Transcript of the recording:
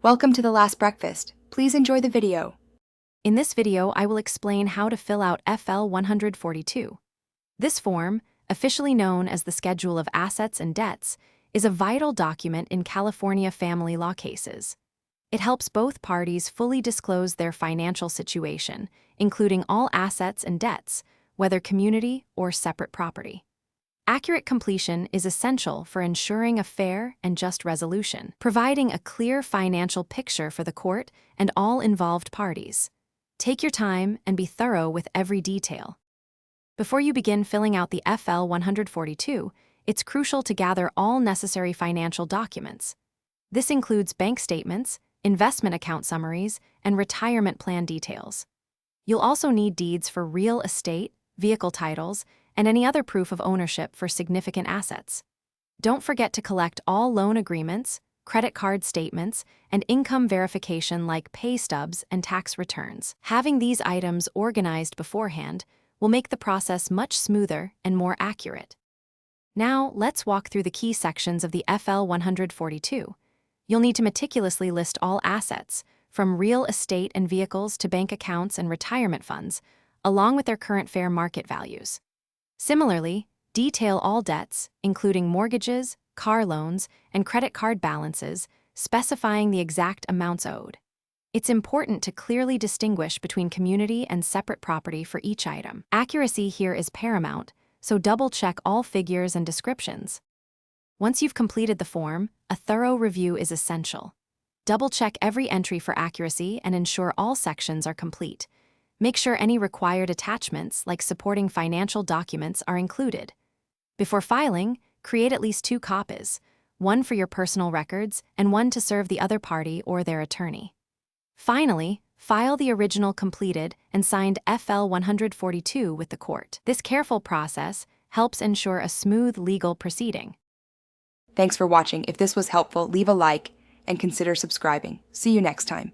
Welcome to the last breakfast. Please enjoy the video. In this video, I will explain how to fill out FL-142. This form, officially known as the Schedule of Assets and Debts, is a vital document in California family law cases. It helps both parties fully disclose their financial situation, including all assets and debts, whether community or separate property. Accurate completion is essential for ensuring a fair and just resolution, providing a clear financial picture for the court and all involved parties. Take your time and be thorough with every detail. Before you begin filling out the FL-142, it's crucial to gather all necessary financial documents. This includes bank statements, investment account summaries, and retirement plan details. You'll also need deeds for real estate, vehicle titles, and any other proof of ownership for significant assets. Don't forget to collect all loan agreements, credit card statements, and income verification like pay stubs and tax returns. Having these items organized beforehand will make the process much smoother and more accurate. Now, let's walk through the key sections of the FL-142. You'll need to meticulously list all assets, from real estate and vehicles to bank accounts and retirement funds, along with their current fair market values. Similarly, detail all debts, including mortgages, car loans, and credit card balances, specifying the exact amounts owed. It's important to clearly distinguish between community and separate property for each item. Accuracy here is paramount, so double-check all figures and descriptions. Once you've completed the form, a thorough review is essential. Double-check every entry for accuracy and ensure all sections are complete. Make sure any required attachments, like supporting financial documents, are included. Before filing, create at least 2 copies, one for your personal records and one to serve the other party or their attorney. Finally, file the original completed and signed FL-142 with the court. This careful process helps ensure a smooth legal proceeding. Thanks for watching. If this was helpful, leave a like and consider subscribing. See you next time.